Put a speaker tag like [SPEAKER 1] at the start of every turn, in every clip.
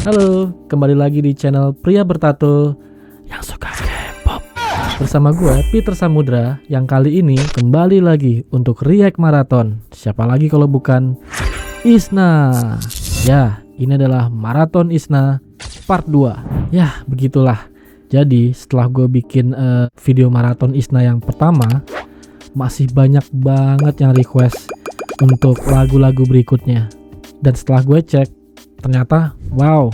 [SPEAKER 1] Halo, kembali lagi di channel Pria Bertato yang suka K-pop. Bersama gue, Peter Samudra, yang kali ini kembali lagi untuk react maraton. Siapa lagi kalau bukan Isna. Ya, ini adalah Maraton Isna part 2. Ya, begitulah. Jadi, setelah gue bikin video maraton Isna yang pertama, masih banyak banget yang request untuk lagu-lagu berikutnya. Dan setelah gue cek, ternyata wow,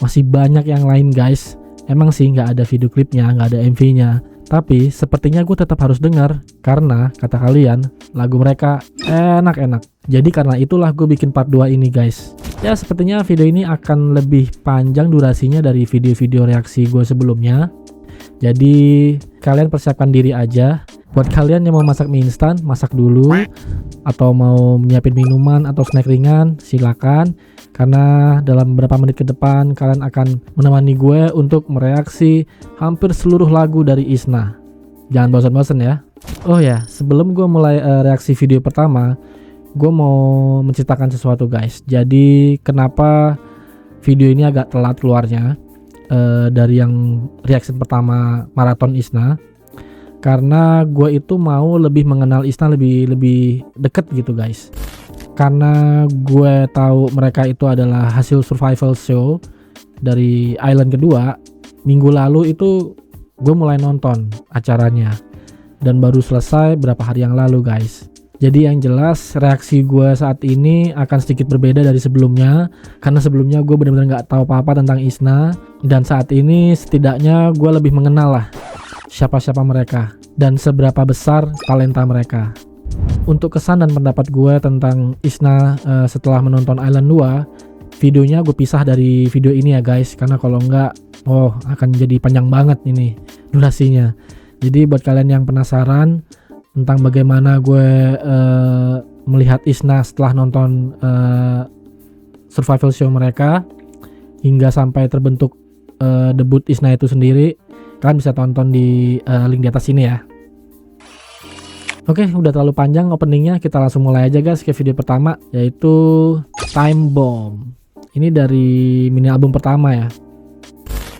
[SPEAKER 1] masih banyak yang lain guys. Emang sih nggak ada video klipnya, nggak ada MV-nya, tapi sepertinya gue tetap harus dengar karena kata kalian lagu mereka enak-enak. Jadi karena itulah gue bikin part 2 ini guys. Ya sepertinya video ini akan lebih panjang durasinya dari video-video reaksi gue sebelumnya. Jadi kalian persiapkan diri aja. Buat kalian yang mau masak mie instan, masak dulu. Atau mau nyiapin minuman atau snack ringan, silakan. Karena dalam beberapa menit ke depan kalian akan menemani gue untuk mereaksi hampir seluruh lagu dari Isna. Jangan bosan-bosan ya. Oh ya, sebelum gue mulai reaksi video pertama, gue mau menceritakan sesuatu guys. Jadi kenapa video ini agak telat keluarnya dari yang reaction pertama maraton Isna? Karena gue itu mau lebih mengenal Isna lebih deket gitu guys. Karena gue tahu mereka itu adalah hasil survival show dari island kedua. Minggu lalu itu gue mulai nonton acaranya dan baru selesai berapa hari yang lalu guys. Jadi yang jelas reaksi gue saat ini akan sedikit berbeda dari sebelumnya. Karena sebelumnya gue benar-benar gak tahu apa-apa tentang Isna. Dan saat ini setidaknya gue lebih mengenal lah siapa-siapa mereka dan seberapa besar talenta mereka. Untuk kesan dan pendapat gue tentang Isna setelah menonton Island 2, videonya gue pisah dari video ini ya guys, karena kalau enggak akan jadi panjang banget ini durasinya. Jadi buat kalian yang penasaran tentang bagaimana gue melihat Isna setelah nonton survival show mereka hingga sampai terbentuk debut Isna itu sendiri, kalian bisa tonton di link di atas ini ya. Oke, udah terlalu panjang openingnya, kita langsung mulai aja guys ke video pertama, yaitu Time Bomb. Ini dari mini album pertama ya.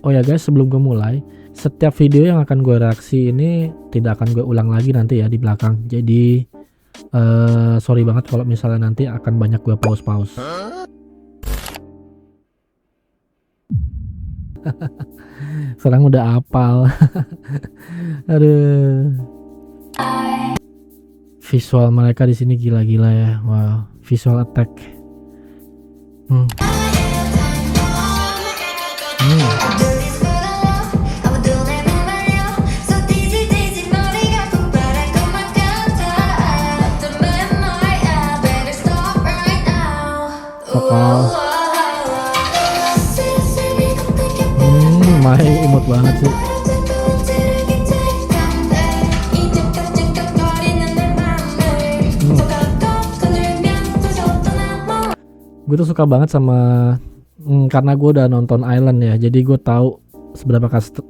[SPEAKER 1] Oh ya guys, sebelum gue mulai, setiap video yang akan gue reaksi ini tidak akan gue ulang lagi nanti ya di belakang. Jadi sorry banget kalau misalnya nanti akan banyak gue pause. Sekarang udah apal. Aduh. Visual mereka di sini gila-gila ya. Wow, visual attack. Vokal. Main imut banget sih. Gue tuh suka banget sama karena gue udah nonton Island ya, jadi gue tahu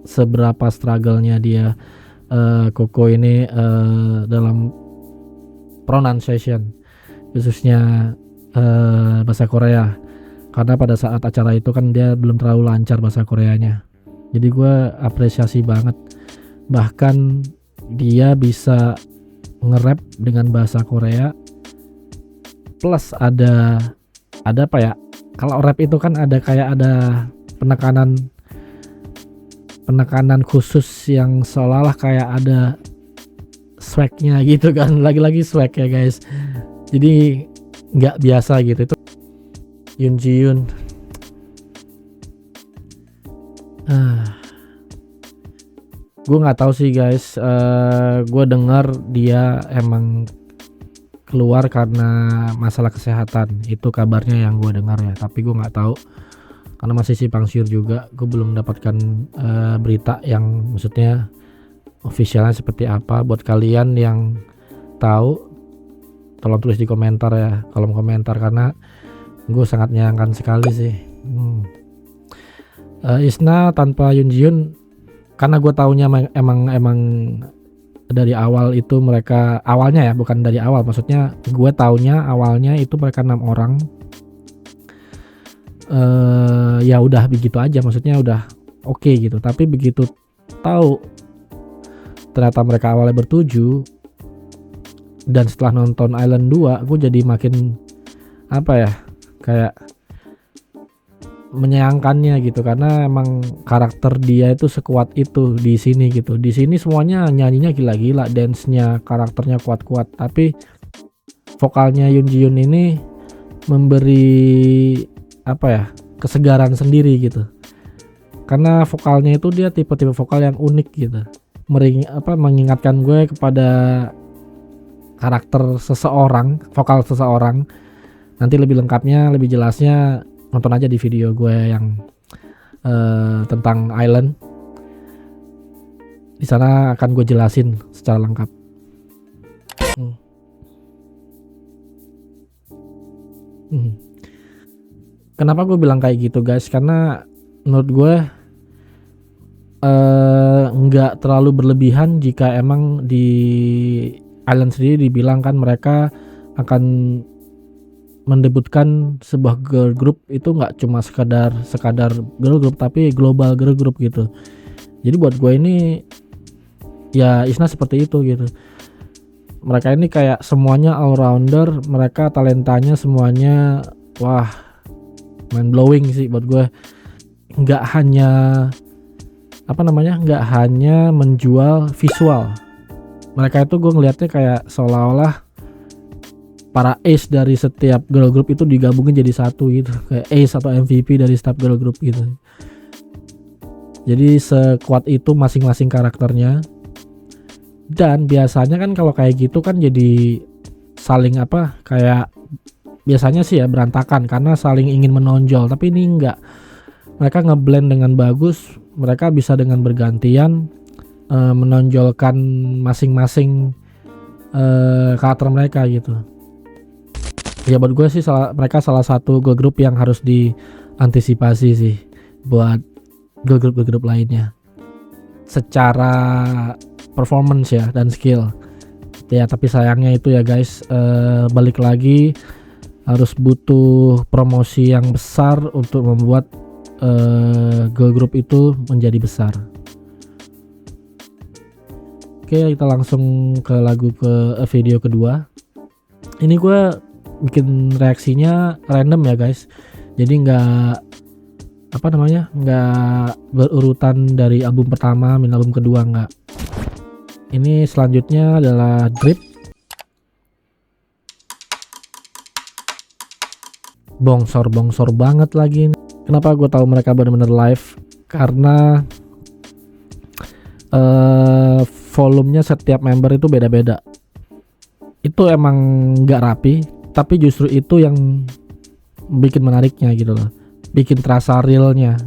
[SPEAKER 1] seberapa struggle-nya dia Koko ini dalam pronunciation, khususnya bahasa Korea. Karena pada saat acara itu kan dia belum terlalu lancar bahasa Koreanya. Jadi gue apresiasi banget. Bahkan dia bisa nge-rap dengan bahasa Korea plus ada apa ya, kalau rap itu kan ada kayak ada penekanan khusus yang seolah-olah kayak ada swagnya gitu kan, lagi-lagi swag ya guys. Jadi nggak biasa gitu. Itu Yoon Ji Yoon. Gue nggak tahu sih guys. Gue dengar dia emang keluar karena masalah kesehatan, itu kabarnya yang gue dengar ya. Tapi gue nggak tahu karena masih simpang siur juga. Gue belum mendapatkan berita yang maksudnya officialnya seperti apa. Buat kalian yang tahu, tolong tulis di komentar ya, kolom komentar, karena gue sangat menyayangkan sekali sih. Isna tanpa Yoon Ji Yoon, karena gue taunya emang dari awal itu mereka, awalnya ya, bukan dari awal, maksudnya gue taunya awalnya itu mereka 6 orang ya udah begitu aja, maksudnya udah oke gitu. Tapi begitu tahu ternyata mereka awalnya bertuju, dan setelah nonton Island 2 gue jadi makin apa ya, kayak menyayangkannya gitu, karena emang karakter dia itu sekuat itu di sini gitu. Di sini semuanya nyanyinya gila-gila, dance-nya, karakternya kuat-kuat, tapi vokalnya Yoon Ji Yoon ini memberi apa ya, kesegaran sendiri gitu. Karena vokalnya itu dia tipe-tipe vokal yang unik gitu. Mengingatkan gue kepada karakter seseorang, vokal seseorang. Nanti lebih lengkapnya, lebih jelasnya nonton aja di video gue yang tentang Island. Di sana akan gue jelasin secara lengkap. Kenapa gue bilang kayak gitu guys? Karena menurut gue nggak terlalu berlebihan jika emang di Island sendiri dibilang kan mereka akan mendebutkan sebuah girl group, itu nggak cuma sekadar girl group, tapi global girl group gitu. Jadi buat gue ini ya Isna seperti itu gitu. Mereka ini kayak semuanya all rounder, mereka talentanya semuanya wah mind blowing sih buat gue. Nggak hanya nggak hanya menjual visual, mereka itu gue ngelihatnya kayak seolah-olah para ace dari setiap girl group itu digabungin jadi satu gitu, kayak ace atau MVP dari setiap girl group gitu. Jadi sekuat itu masing-masing karakternya. Dan biasanya kan kalau kayak gitu kan jadi saling kayak biasanya sih ya berantakan karena saling ingin menonjol, tapi ini enggak. Mereka ngeblend dengan bagus, mereka bisa dengan bergantian menonjolkan masing-masing karakter mereka gitu. Ya buat gue sih mereka salah satu girl group yang harus diantisipasi sih buat girl group lainnya secara performance ya dan skill ya. Tapi sayangnya itu ya guys, balik lagi harus butuh promosi yang besar untuk membuat girl group itu menjadi besar. Oke, kita langsung ke video kedua. Ini gue bikin reaksinya random ya guys, jadi nggak berurutan dari album pertama album kedua, nggak. Ini selanjutnya adalah Drip. Bongsor banget lagi. Kenapa gue tahu mereka benar-benar live? Karena volumenya setiap member itu beda-beda. Itu emang nggak rapi, tapi justru itu yang bikin menariknya gitu loh, bikin terasa realnya.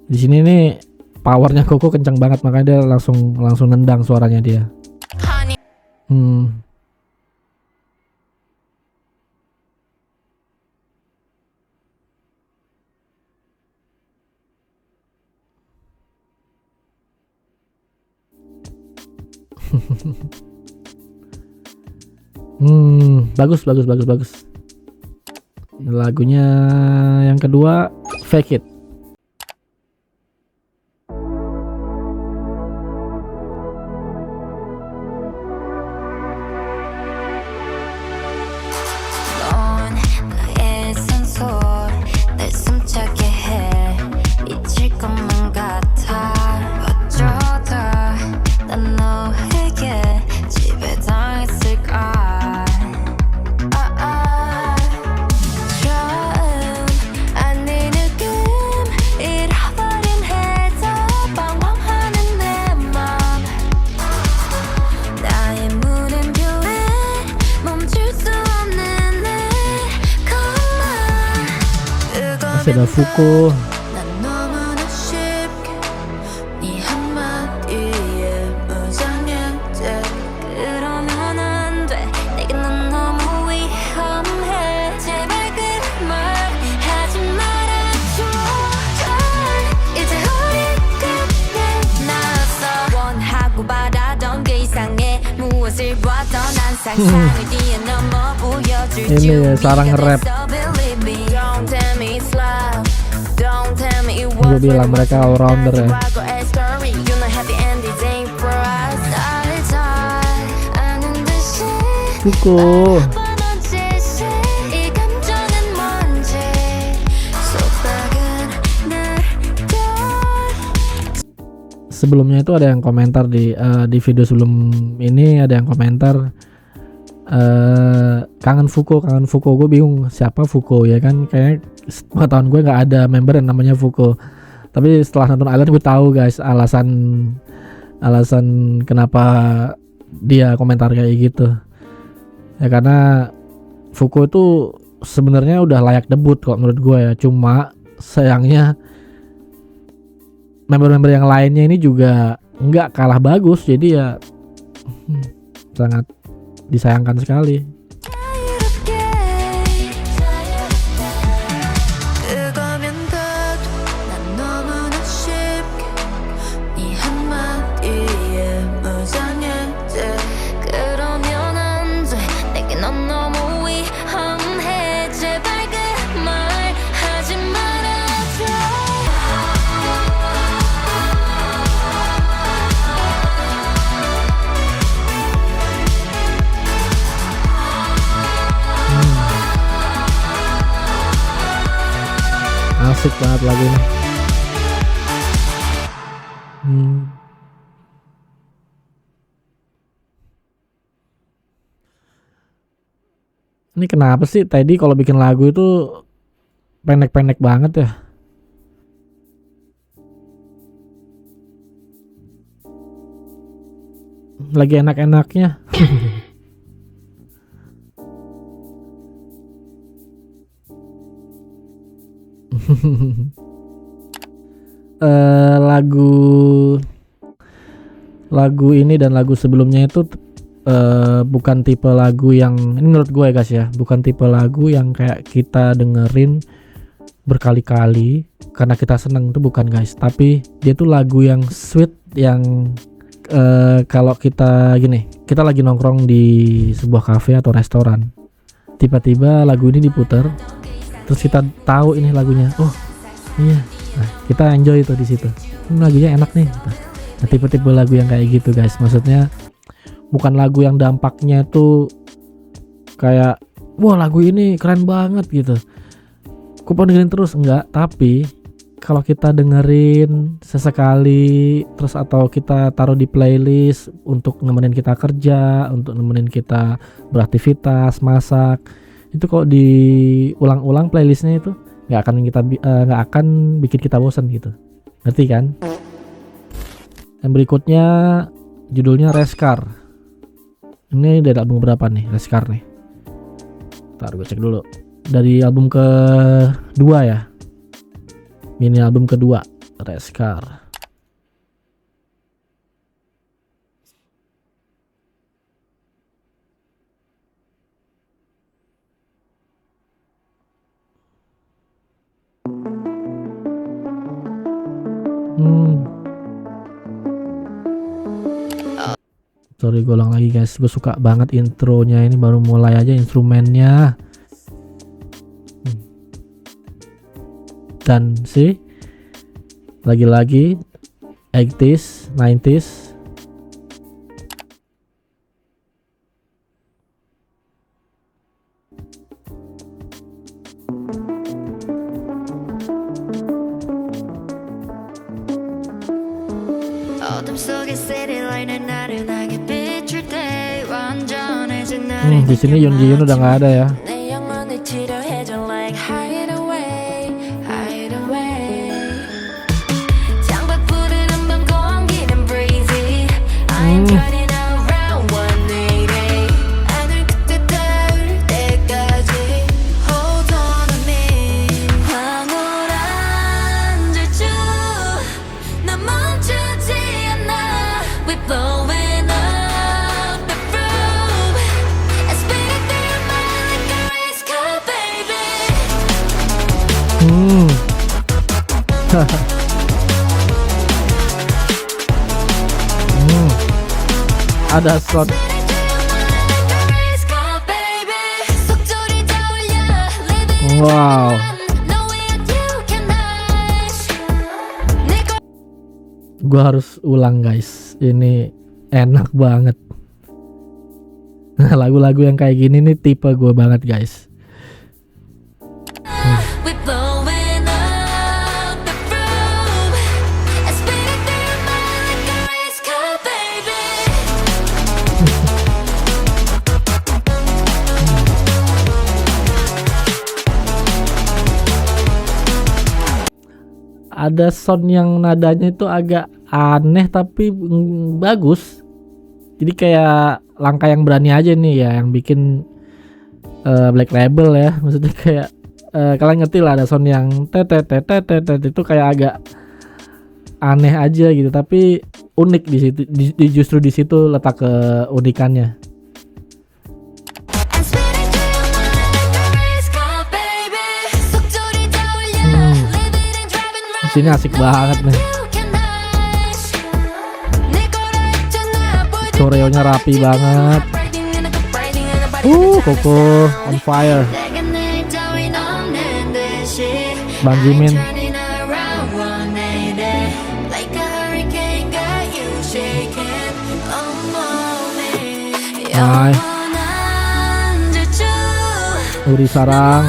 [SPEAKER 1] Di sini nih powernya Koko kencang banget, makanya dia langsung nendang suaranya dia. Bagus. Lagunya yang kedua, Fake It. Ada Fuko. Ini ya sarang rap. gue bilang mereka all rounder ya. Fuko. Sebelumnya itu ada yang komentar di video sebelum ini, ada yang komentar kangen Fuko. Gue bingung siapa Fuko ya kan, kayak pengetahuan gue nggak ada member yang namanya Fuko. Tapi setelah nonton Island gue tahu guys alasan kenapa dia komentar kayak gitu ya, karena Fuko itu sebenarnya udah layak debut kok menurut gue ya, cuma sayangnya member-member yang lainnya ini juga nggak kalah bagus, jadi ya sangat disayangkan sekali. Asik banget lagu ini. Ini kenapa sih tadi kalau bikin lagu itu pendek-pendek banget ya? Lagi enak-enaknya. Lagu ini dan lagu sebelumnya itu bukan tipe lagu yang, ini menurut gue ya guys ya, bukan tipe lagu yang kayak kita dengerin berkali-kali karena kita seneng, itu bukan guys. Tapi dia tuh lagu yang sweet, yang kalau kita gini, kita lagi nongkrong di sebuah cafe atau restoran, tiba-tiba lagu ini diputar, terus kita tahu ini lagunya, oh iya, nah kita enjoy itu di situ, ini lagunya enak nih gitu. Nah, tipe-tipe lagu yang kayak gitu guys, maksudnya bukan lagu yang dampaknya tuh kayak wah lagu ini keren banget gitu, aku pengen dengerin terus, enggak. Tapi kalau kita dengerin sesekali terus, atau kita taruh di playlist untuk nemenin kita kerja, untuk nemenin kita beraktivitas, masak, itu kok diulang-ulang playlistnya itu nggak akan bikin kita bosan gitu, ngerti kan? Yang berikutnya judulnya Reskar. Ini dari album berapa nih Reskar nih? Ntar gue cek dulu. Dari album kedua ya, mini album kedua Reskar. Sorry gue ulang lagi guys, gue suka banget intronya, ini baru mulai aja instrumennya. Dan sih lagi-lagi 80s, 90s. Di sini Yoon Ji Yoon udah nggak ada ya. Ada slot. Wow. Gua harus ulang guys, ini enak banget. Nah, lagu-lagu yang kayak gini nih tipe gue banget guys. Ada sound yang nadanya itu agak aneh tapi bagus. Jadi kayak langkah yang berani aja nih ya yang bikin Black Label ya. Maksudnya kayak kalian ngerti lah, ada sound yang tet itu kayak agak aneh aja gitu, tapi unik di situ. Justru di situ letak keunikannya. Sini asik banget nih. Koreonya rapi banget. Koko on fire. Bang Jimin. Hai. Uri Sarang.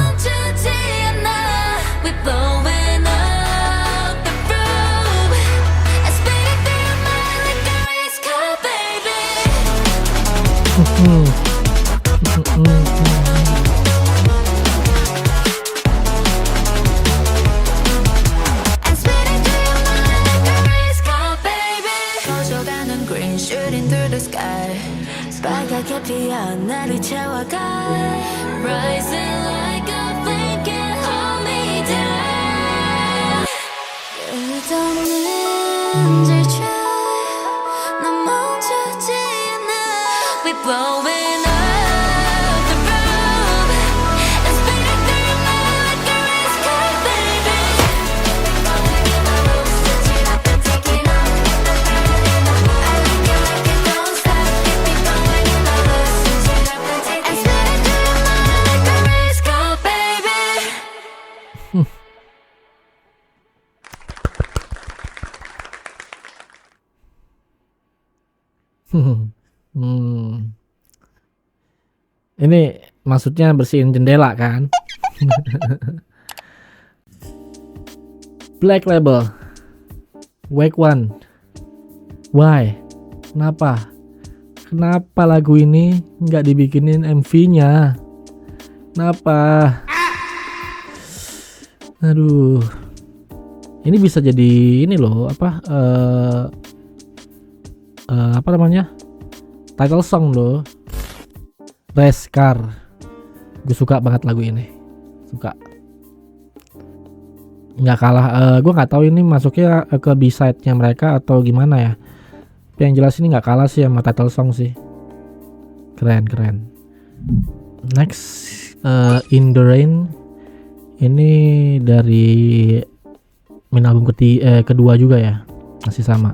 [SPEAKER 1] Ini maksudnya bersihin jendela kan? Black Label, Wake One. Why? Kenapa lagu ini nggak dibikinin MV-nya? Kenapa? Aduh, ini bisa jadi ini loh, apa namanya? Title song loh. Race Car. Gue suka banget lagu ini. Suka. Nggak kalah. Gue nggak tahu ini masuknya ke B-side-nya mereka atau gimana ya. Tapi yang jelas ini nggak kalah sih sama title song sih. Keren. Next, In the Rain. Ini dari main album kedua juga ya. Masih sama.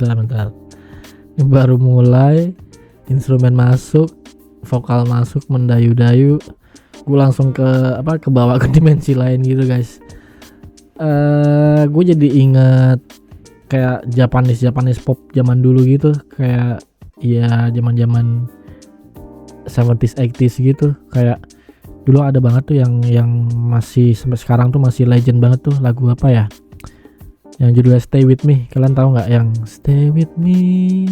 [SPEAKER 1] Bentar. Ini baru mulai, instrumen masuk, vokal masuk, mendayu-dayu, gue langsung ke bawah ke dimensi lain gitu guys. Gue jadi inget kayak Japanese pop zaman dulu gitu, kayak ya zaman 70s 80s gitu. Kayak dulu ada banget tuh yang masih sampai sekarang tuh masih legend banget tuh, lagu apa ya yang judulnya Stay With Me. Kalian tahu nggak yang Stay With Me?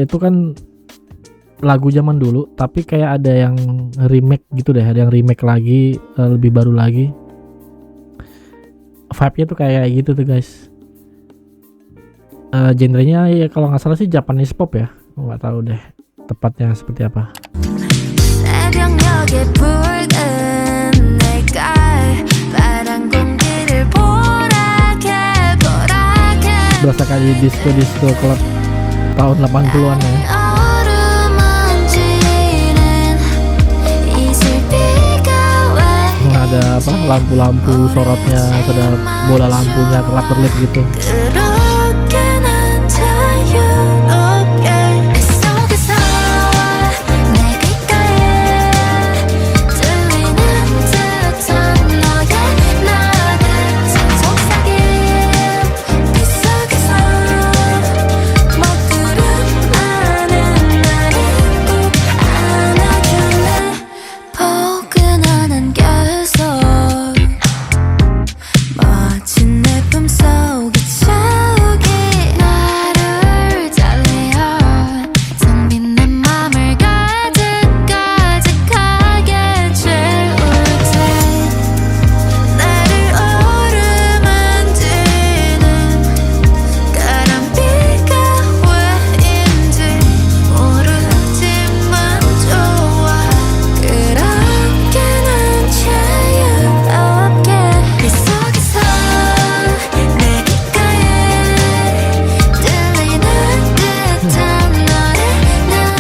[SPEAKER 1] Itu kan lagu zaman dulu, tapi kayak ada yang remake gitu deh, ada yang remake lagi, lebih baru lagi. Vibe-nya tuh kayak gitu tuh guys. Genrenya ya kalau nggak salah sih Japanese pop ya, nggak tahu deh tepatnya seperti apa. Berasa kayak disco club tahun 80-an ya. Nah, ada ada apa lampu-lampu sorotnya, ada bola lampunya kelap-kelip gitu.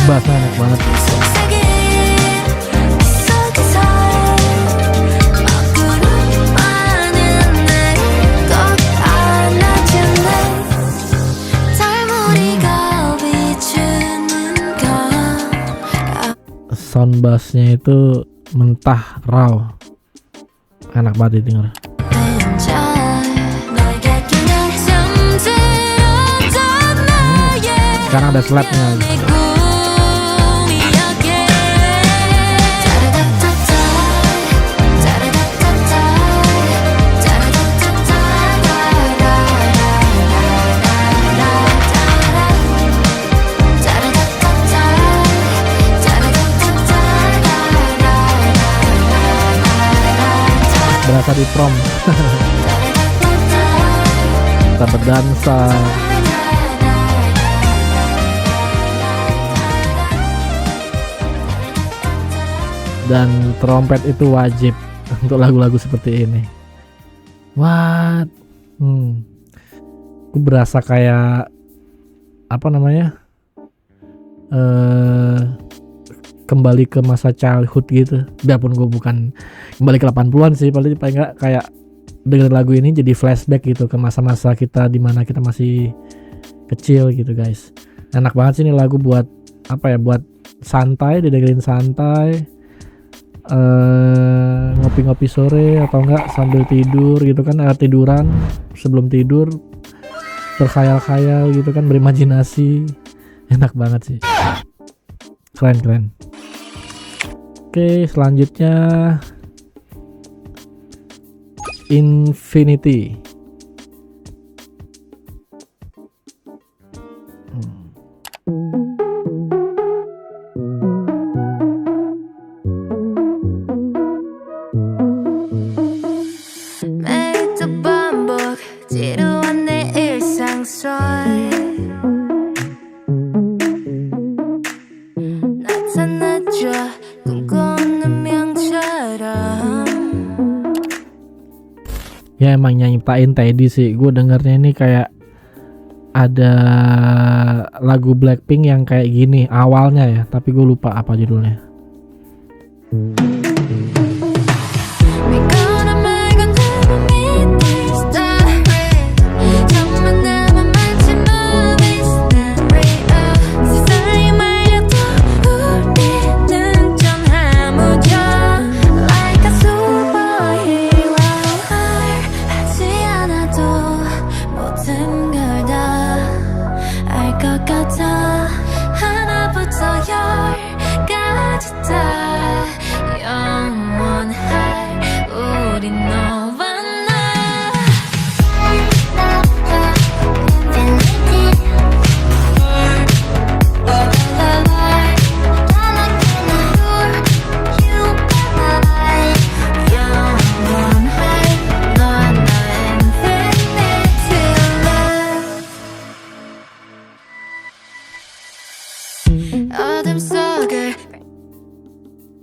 [SPEAKER 1] Bassnya enak banget. Sound bassnya itu mentah raw, enak banget didengar. Sekarang ada slapnya. Berasa di prom. Kita berdansa. Dan trompet itu wajib untuk lagu-lagu seperti ini. What? Aku berasa kayak apa namanya? Kembali ke masa childhood gitu. Biarpun gue bukan kembali ke 80-an sih, paling enggak kayak dengerin lagu ini jadi flashback gitu ke masa-masa kita di mana kita masih kecil gitu, guys. Enak banget sih ini lagu buat apa ya? Buat santai, didengerin santai. Ngopi-ngopi sore atau enggak sambil tidur gitu kan, tiduran sebelum tidur berkhayal-khayal gitu kan, berimajinasi. Enak banget sih. Keren. Oke, selanjutnya Infinity. Ya emang nyiptain Teddy sih. Gue dengernya ini kayak ada lagu Blackpink yang kayak gini awalnya ya, tapi gue lupa apa judulnya.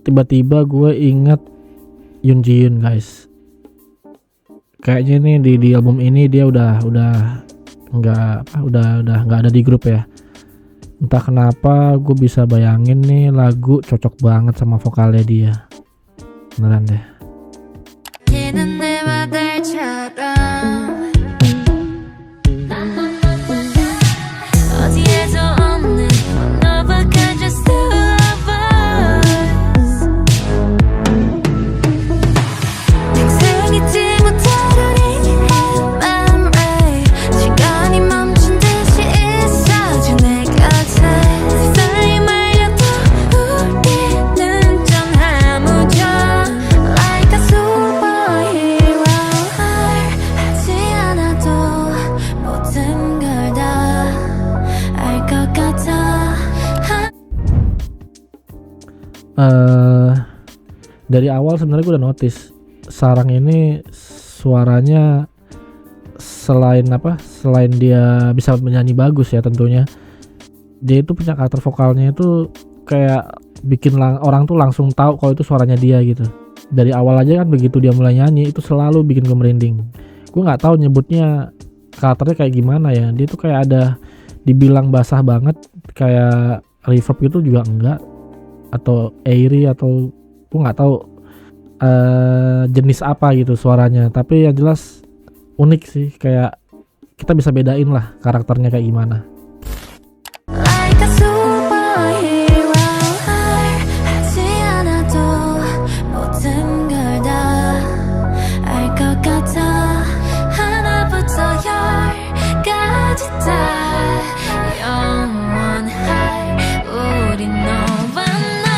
[SPEAKER 1] Tiba-tiba gue inget Yoon Ji Yoon, guys. Kayaknya nih di album ini dia udah nggak ada di grup ya. Entah kenapa gue bisa bayangin nih lagu cocok banget sama vokalnya dia. Beneran deh.
[SPEAKER 2] 흩날리는 내 바다처럼 어디에도 없는 one of a kind just two of us 생생히지 못하려니 I'm right 시간이 멈춘 듯이 있어줘 내 곁에 세상이 말려도 우리는 전화무져 Like a superhero 하지 않아도 모든 걸 다 알 것 같아
[SPEAKER 1] Dari awal sebenarnya gue udah notice Sarang ini suaranya selain dia bisa menyanyi bagus ya tentunya, dia itu punya karakter vokalnya itu kayak bikin orang tuh langsung tahu kalau itu suaranya dia gitu. Dari awal aja kan begitu dia mulai nyanyi itu selalu bikin gue merinding. Gue nggak tahu nyebutnya karakternya kayak gimana ya. Dia tuh kayak ada dibilang basah banget kayak reverb gitu juga enggak, atau airy atau gue nggak tahu jenis apa gitu suaranya, tapi yang jelas unik sih, kayak kita bisa bedain lah karakternya kayak gimana.
[SPEAKER 2] Like a superhero 하지 않아도 모든 걸 다 알 것 같아 하나부터 열까지 다 영원할 우리 너와 나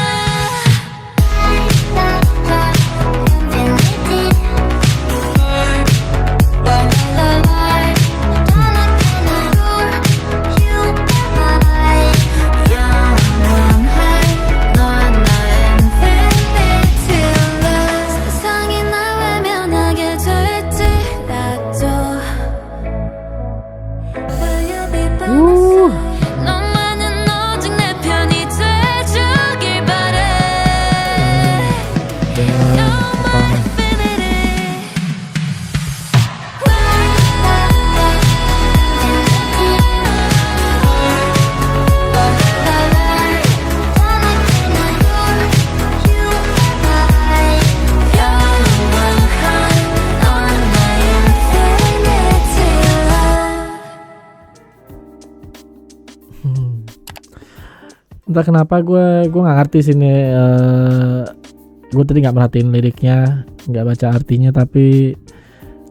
[SPEAKER 2] 세상이 날 외면하게 될지라도 Will you be by my side 너만은 오직 내 편이 돼주길 바래 You're my infinity
[SPEAKER 1] Entah kenapa gue nggak ngerti sini. Gue tadi nggak merhatiin liriknya, nggak baca artinya, tapi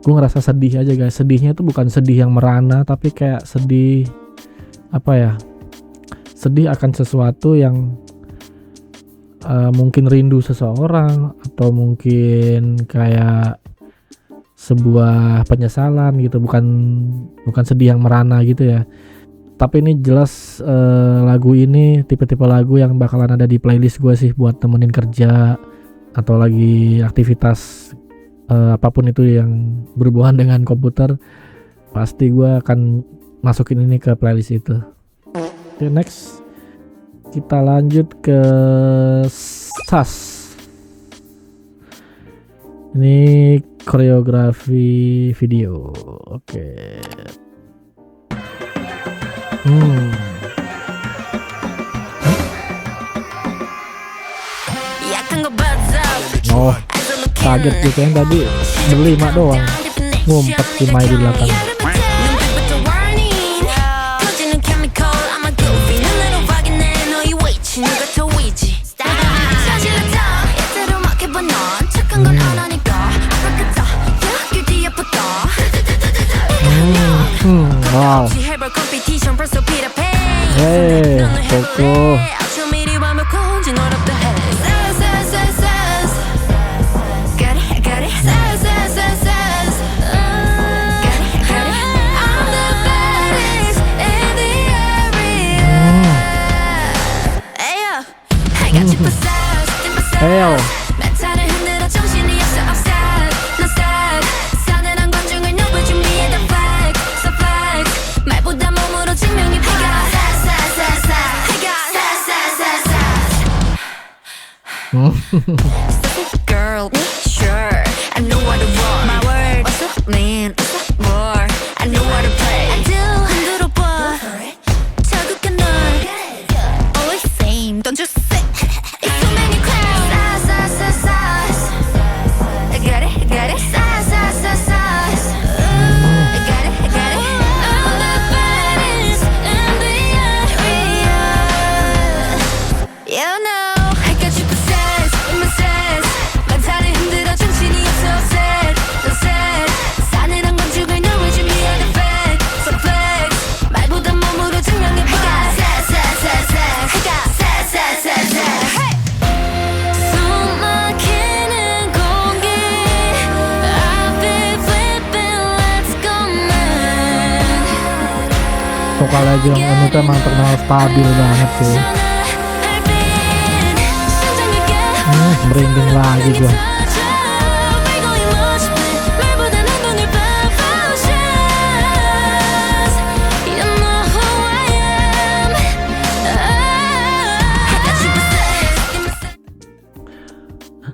[SPEAKER 1] gue ngerasa sedih aja guys. Sedihnya itu bukan sedih yang merana, tapi kayak sedih apa ya? Sedih akan sesuatu yang mungkin rindu seseorang, atau mungkin kayak sebuah penyesalan gitu. Bukan sedih yang merana gitu ya. Tapi ini jelas lagu ini tipe-tipe lagu yang bakalan ada di playlist gue sih buat temenin kerja atau lagi aktivitas apapun itu yang berhubungan dengan komputer. Pasti gue akan masukin ini ke playlist itu. Oke, next kita lanjut ke SAS. Ini koreografi video. Oke. Oh, kaget gitu kan tadi berlima doang, ngumpet si Mai di belakang. Wow. Hey, Coco. Hell.
[SPEAKER 2] Girl, sure, I know what I want. My word, what's up, man? What's up, more? I know what to play. I do. 흔들어봐. 자극한 널. Always same. Don't you say? It's too many crowds. I got it, got it.
[SPEAKER 1] vokalnya Jongin itu emang terkenal stabil banget sih. Merinding lagi gua.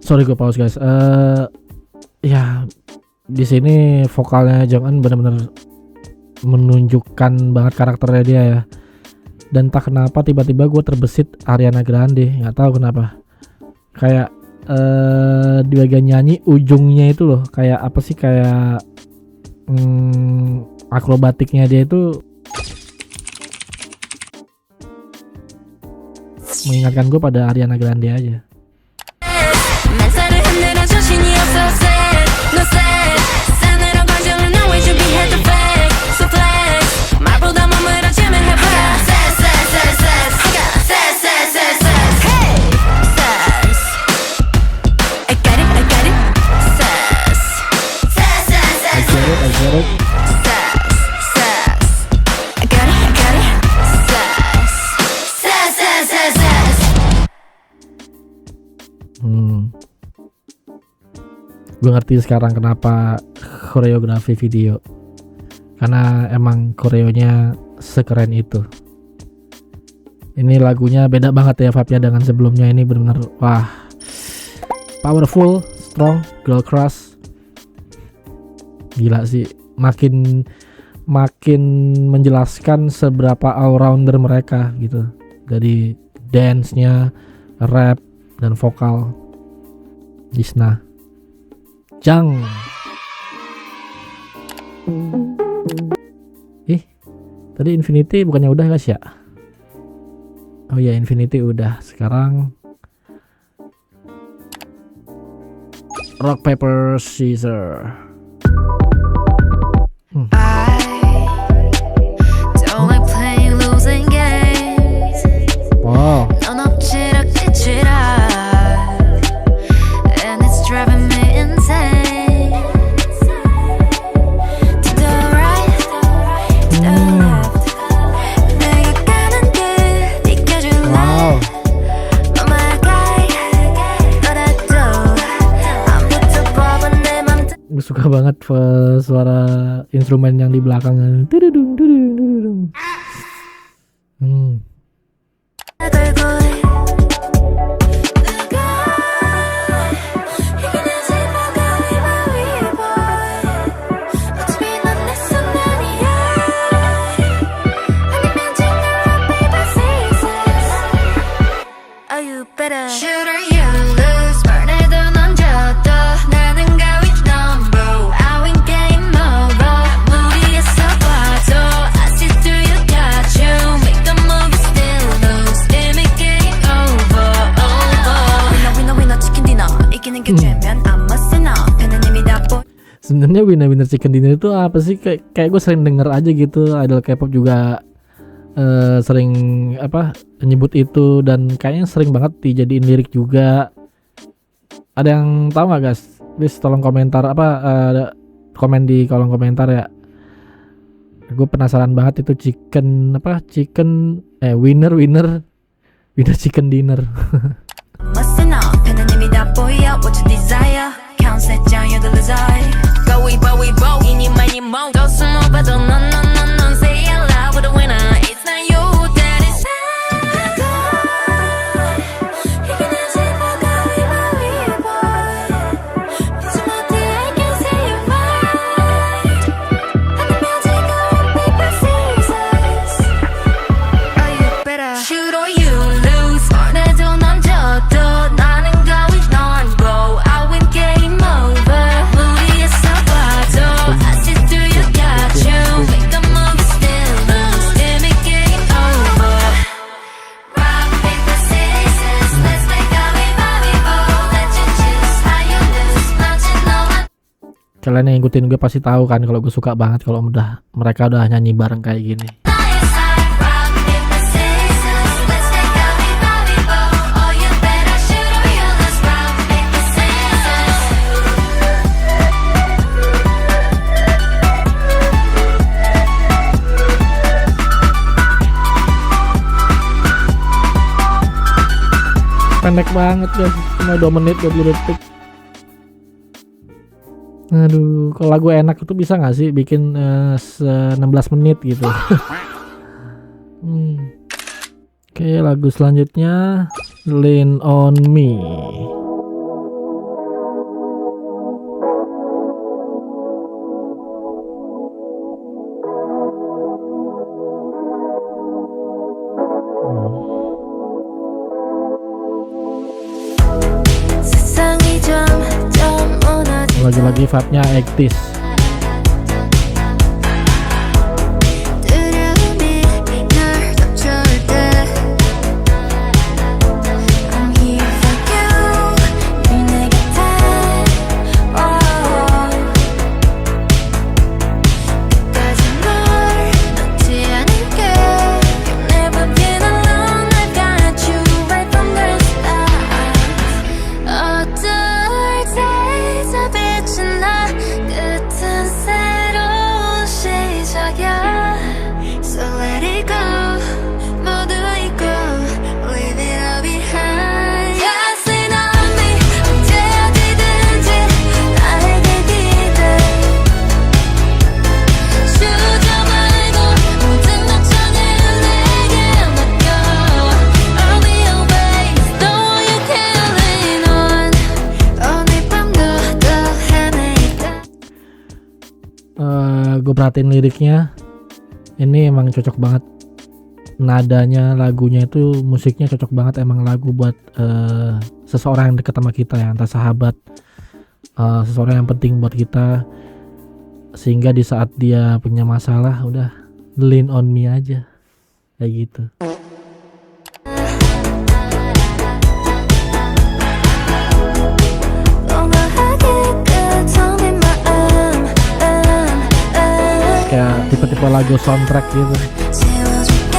[SPEAKER 1] Sorry gue pause guys. Ya di sini vokalnya Jongin benar-benar menunjukkan banget karakternya dia ya. Dan tak kenapa tiba-tiba gue terbesit Ariana Grande, nggak tahu kenapa. Kayak di bagian nyanyi ujungnya itu loh, kayak apa sih, kayak akrobatiknya dia itu mengingatkan gue pada Ariana Grande aja. Gue ngerti sekarang kenapa koreografi video, karena emang koreonya sekeren itu. Ini lagunya beda banget ya vibe-nya dengan sebelumnya. Ini benar-benar wah, powerful, strong, girl crush. Gila sih, makin menjelaskan seberapa all-rounder mereka gitu. Dari dance-nya, rap, dan vokal. Jisna Jang. Tadi Infinity bukannya udah guys ya? Oh ya, Infinity udah. Sekarang Rock Paper Scissors. Wow. Suka banget suara instrumen yang di belakang. Sebenarnya Winner Chicken Dinner itu apa sih? Kayak gue sering denger aja gitu. Idol K-pop juga sering nyebut itu, dan kayaknya sering banget dijadiin lirik juga. Ada yang tahu nggak guys? Please tolong komentar komen di kolom komentar ya. Gue penasaran banget itu Winner Chicken Dinner. Kalian yang ngikutin gue pasti tahu kan kalau gue suka banget kalau mereka udah nyanyi bareng kayak gini. pendek banget guys, cuma 2 menit 20 detik. Aduh, kalau lagu enak itu bisa nggak sih bikin 16 menit gitu. Oke, lagu selanjutnya Lean on Me.
[SPEAKER 2] 세상이 점점 무너져
[SPEAKER 1] Lagi-lagi vibe-nya 80s.
[SPEAKER 2] 두려움이 날 덮쳐올 때 I'm here for you 늘 내 곁에 끝까지 널 놓지 않을게 You'll never been alone I've got you right from the start 어떨 때더 빛이 나 끝은 새로운 시작이야 So let it go 모두 잊고 Leave it all behind Just lean on me 언제 어디든지 나에게 기대 주저 말고 모든 걱정을 내게 맡겨 I'll be always the one you can lean on 오늘 밤도 또 헤매있다
[SPEAKER 1] Gue perhatiin liriknya, ini emang cocok banget. Nadanya, lagunya itu, musiknya cocok banget. Emang lagu buat seseorang yang dekat sama kita ya, entah sahabat, seseorang yang penting buat kita, sehingga di saat dia punya masalah udah lean on me aja kayak gitu. Kayak tipe-tipe lagu soundtrack gitu.
[SPEAKER 2] 채워줄게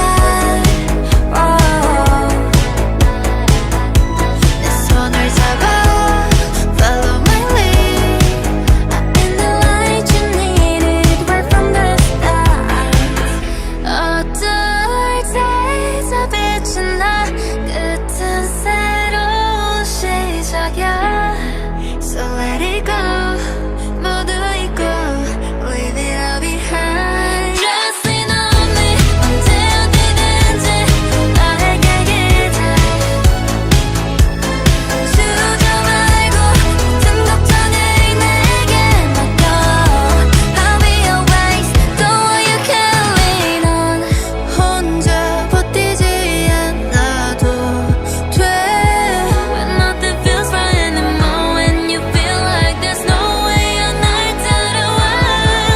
[SPEAKER 2] 내 손을 잡아 Follow my lead I've been the light you needed right from the start 어떨 때더 빛이 나 끝은 새로운 시작이야 So let it go 모두 잊고 Leave it all behind Just lean on me 언제 어디든지 나에게 기대 주저 말고 모든 걱정을 내게 맡겨 I'll be always the one you can lean on 혼자 버티지 않아도 돼 When nothing feels right anymore When you feel like there's no way 날 따라와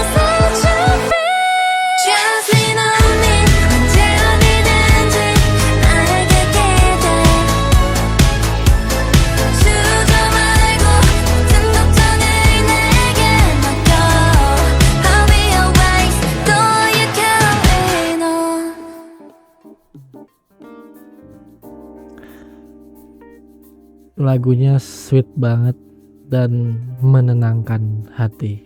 [SPEAKER 2] Set you free Just lean on me 언제 어디든지 나에게 기대 주저 말고 모든 걱정을 내게 맡겨 I'll be always the one you can lean on
[SPEAKER 1] Lagunya sweet banget dan menenangkan hati.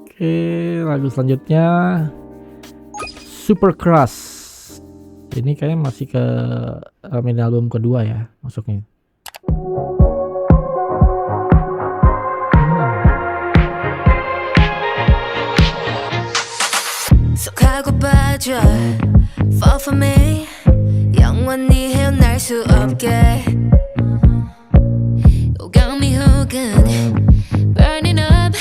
[SPEAKER 1] Oke, lagu selanjutnya Super Crush. Ini kayaknya masih ke mini album kedua ya masuknya.
[SPEAKER 2] 속하고 빠져 Fall for me 영원히 헤어날 수 없게 Oh got me hooked Burning up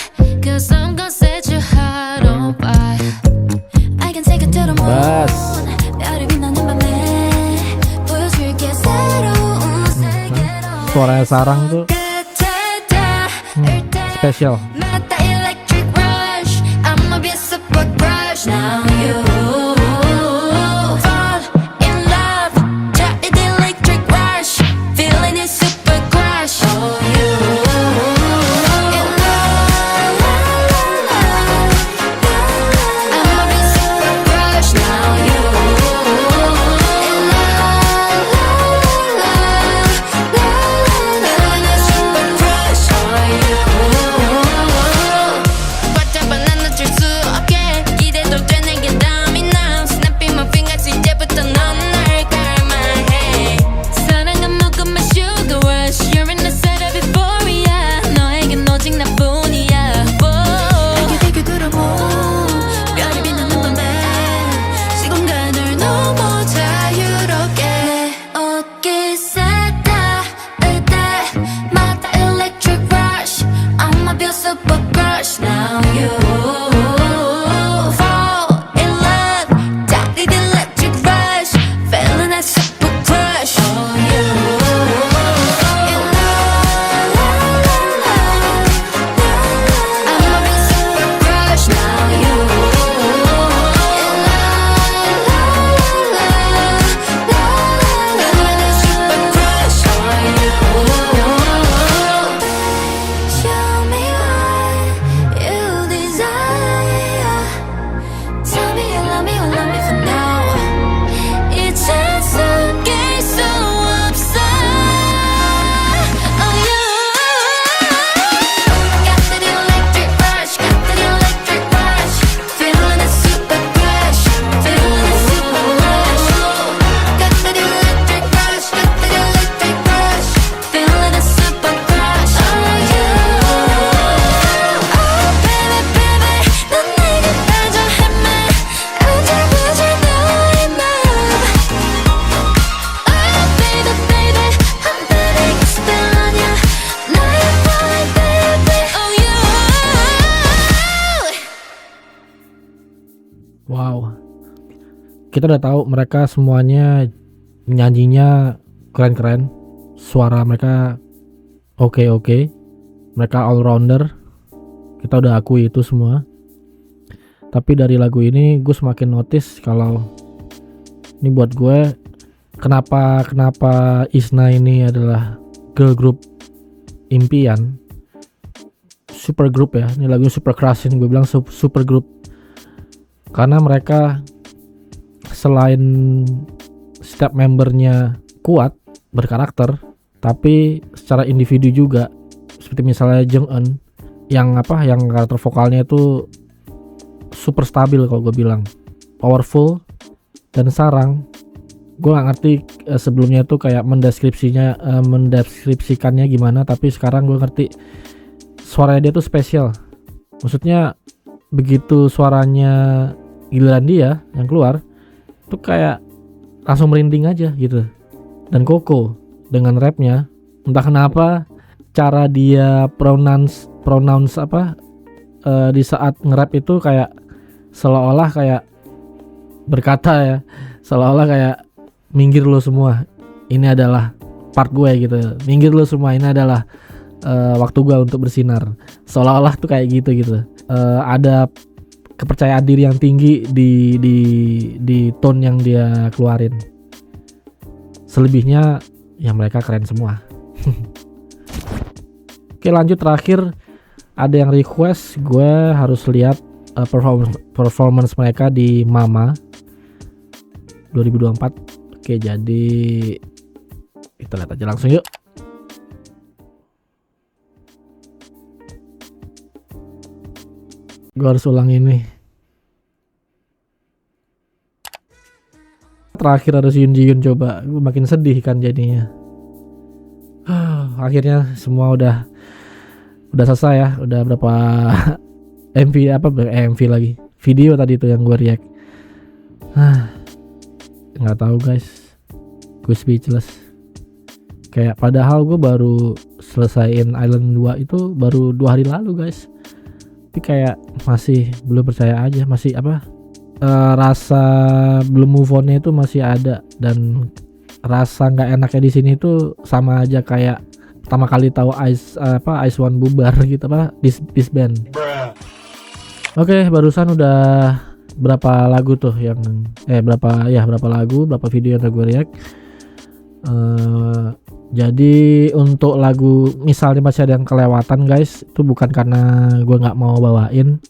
[SPEAKER 2] Cause I'm gonna set your heart on fire I can take it to the moon
[SPEAKER 1] Bas.
[SPEAKER 2] 별이 빛나는 밤에 보여줄게 새로운 세계로
[SPEAKER 1] Suaranya Sarang tuh
[SPEAKER 2] 끝에 닿을 때
[SPEAKER 1] spesial.
[SPEAKER 2] 맞다 electric rush I'ma be a super crush now you fall in love 닿을 때 electric rush feeling it super crush oh you in love I'ma be a super crush now you in love feeling it super crush oh you 바짝 난 놓칠 수 없게 기대도 돼 내게 담이 super crush. Now you fall in love, daddy the electric rush, feeling that super crush. Oh, you in love, I'm a big super crush. Now you in love, super crush on you. Show me what you desire. Tell me you love me or love me for now. It's just a game so upset. Oh, you got that electric rush, got that electric rush, feeling a super crush, feeling a super rush. Got that electric rush, got that electric rush, feeling a super crush. Oh, you. Oh, baby, baby, 넌 내게 빠져 헤매. 안절부절 너의 맘. Oh, baby, baby, 한 번에 kiss 아냐. 너의 boy, baby. Oh, you.
[SPEAKER 1] Wow. Kita udah tahu mereka semuanya nyanyinya keren-keren. Suara mereka oke. Mereka all rounder. Kita udah akui itu semua. Tapi dari lagu ini gue semakin notice kalau ini buat gue kenapa Isna ini adalah girl group impian. Super group ya. Ini lagu super crush ini gue bilang super group. Karena mereka selain setiap membernya kuat, berkarakter, tapi secara individu juga. Seperti misalnya Jung-eun yang karakter vokalnya itu super stabil kalau gue bilang, powerful. Dan Sarang, gue gak ngerti sebelumnya itu kayak mendeskripsikannya gimana, tapi sekarang gue ngerti suaranya dia tuh spesial. Maksudnya begitu suaranya giliran dia yang keluar tuh kayak langsung merinding aja gitu. Dan Koko dengan rapnya, entah kenapa cara dia pronounce di saat nge-rap itu kayak seolah-olah kayak berkata ya, seolah-olah kayak minggir lo semua, ini adalah part gue gitu, minggir lo semua, ini adalah waktu gue untuk bersinar, seolah-olah tuh kayak gitu. Ada kepercayaan diri yang tinggi di tone yang dia keluarin. Selebihnya ya mereka keren semua. Oke, lanjut terakhir ada yang request gue harus lihat performance mereka di Mama 2024. Oke, jadi kita lihat aja langsung yuk. Gue harus ulang ini. Terakhir ada Yoon Ji Yoon, coba. Gue makin sedih kan jadinya. Akhirnya semua udah selesai ya. Udah berapa MV lagi. Video tadi itu yang gue react. Nggak tahu guys. Gue speechless. Kayak padahal gue baru selesaiin Island 2 itu baru 2 hari lalu guys. Tapi kayak masih belum percaya aja, masih rasa belum move on-nya itu masih ada, dan rasa nggak enaknya di sini itu sama aja kayak pertama kali tahu Ice One bubar gitu, disband. Oke, barusan udah berapa lagu tuh yang berapa video yang gue react. Jadi untuk lagu misalnya masih ada yang kelewatan guys, itu bukan karena gue nggak mau bawain,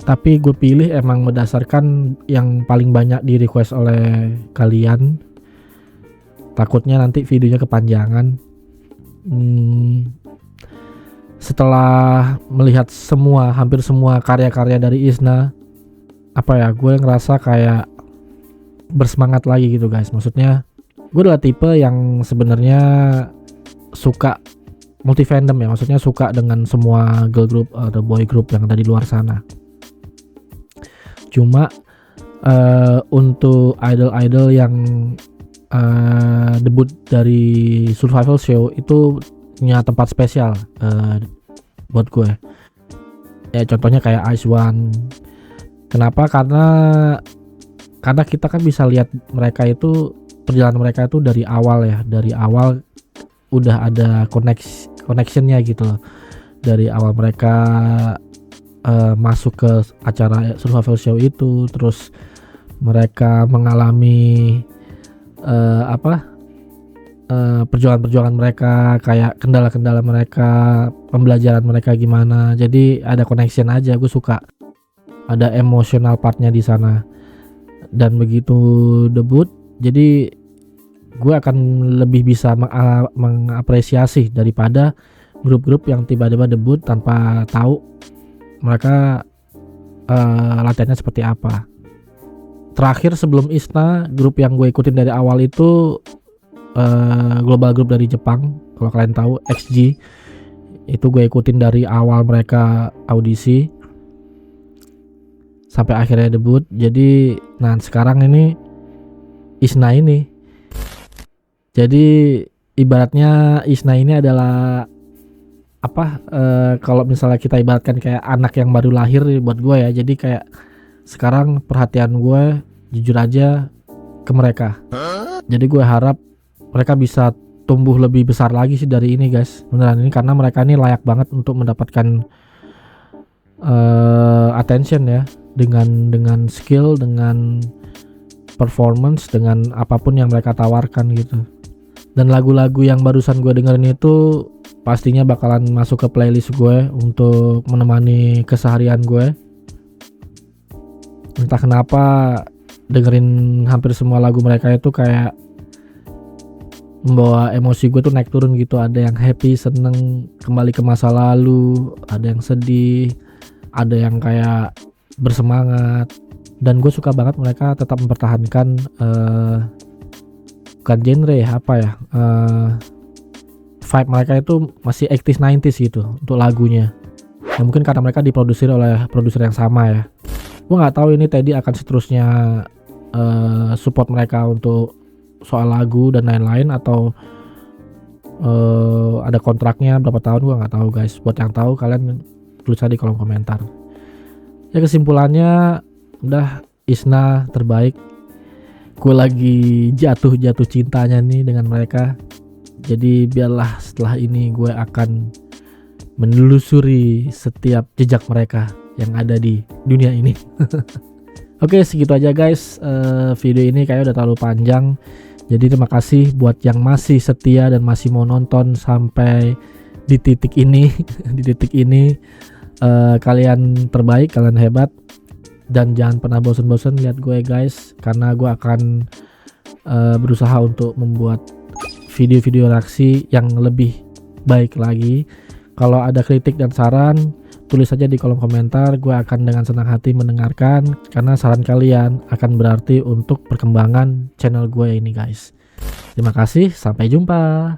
[SPEAKER 1] tapi gue pilih emang berdasarkan yang paling banyak di request oleh kalian. Takutnya nanti videonya kepanjangan. Setelah melihat hampir semua karya-karya dari Isna, gue ngerasa kayak bersemangat lagi gitu guys. Maksudnya gue adalah tipe yang sebenarnya suka multi fandom ya, maksudnya suka dengan semua girl group atau boy group yang ada di luar sana. Cuma untuk idol-idol yang debut dari survival show itu punya tempat spesial buat gue. Ya contohnya kayak Ice One. Kenapa? Karena kita kan bisa lihat mereka itu, perjalanan mereka itu dari awal ya, dari awal udah ada connectionnya gitu loh. Dari awal mereka masuk ke acara survival show itu, terus mereka mengalami perjuangan-perjuangan mereka, kayak kendala-kendala mereka, pembelajaran mereka gimana. Jadi ada connection aja, gue suka ada emosional partnya di sana. Dan begitu debut, jadi gue akan lebih bisa mengapresiasi daripada grup-grup yang tiba-tiba debut tanpa tahu mereka latihannya seperti apa. Terakhir sebelum ISNA, grup yang gue ikutin dari awal itu global group dari Jepang, kalau kalian tahu, XG. Itu gue ikutin dari awal mereka audisi sampai akhirnya debut. Jadi nah sekarang ini ISNA ini, jadi ibaratnya ISNA ini adalah kalau misalnya kita ibaratkan kayak anak yang baru lahir buat gue ya. Jadi kayak sekarang perhatian gue jujur aja ke mereka. Jadi gue harap mereka bisa tumbuh lebih besar lagi sih dari ini guys, beneran ini, karena mereka ini layak banget untuk mendapatkan attention ya, dengan skill, dengan performance, dengan apapun yang mereka tawarkan gitu. Dan lagu-lagu yang barusan gue dengerin itu pastinya bakalan masuk ke playlist gue untuk menemani keseharian gue. Entah kenapa dengerin hampir semua lagu mereka itu kayak membawa emosi gue tuh naik turun gitu. Ada yang happy, seneng, kembali ke masa lalu, ada yang sedih, ada yang kayak bersemangat. Dan gue suka banget mereka tetap mempertahankan bukan genre ya, vibe mereka itu masih 80s 90s gitu untuk lagunya. Ya mungkin karena mereka diproduksi oleh produser yang sama ya. Gue nggak tahu ini Teddy akan seterusnya support mereka untuk soal lagu dan lain-lain, atau ada kontraknya berapa tahun, gue nggak tahu guys. Buat yang tahu kalian tulis aja di kolom komentar. Ya kesimpulannya udah, ISNA terbaik. Gue lagi jatuh cintanya nih dengan mereka. Jadi biarlah setelah ini gue akan menelusuri setiap jejak mereka yang ada di dunia ini. Oke, segitu aja guys. Video ini kayaknya udah terlalu panjang. Jadi terima kasih buat yang masih setia dan masih mau nonton sampai di titik ini. Di titik ini kalian terbaik, kalian hebat. Dan jangan pernah bosan-bosan lihat gue guys, karena gue akan berusaha untuk membuat video-video reaksi yang lebih baik lagi. Kalau ada kritik dan saran, tulis saja di kolom komentar. Gue akan dengan senang hati mendengarkan, karena saran kalian akan berarti untuk perkembangan channel gue ini guys. Terima kasih, sampai jumpa.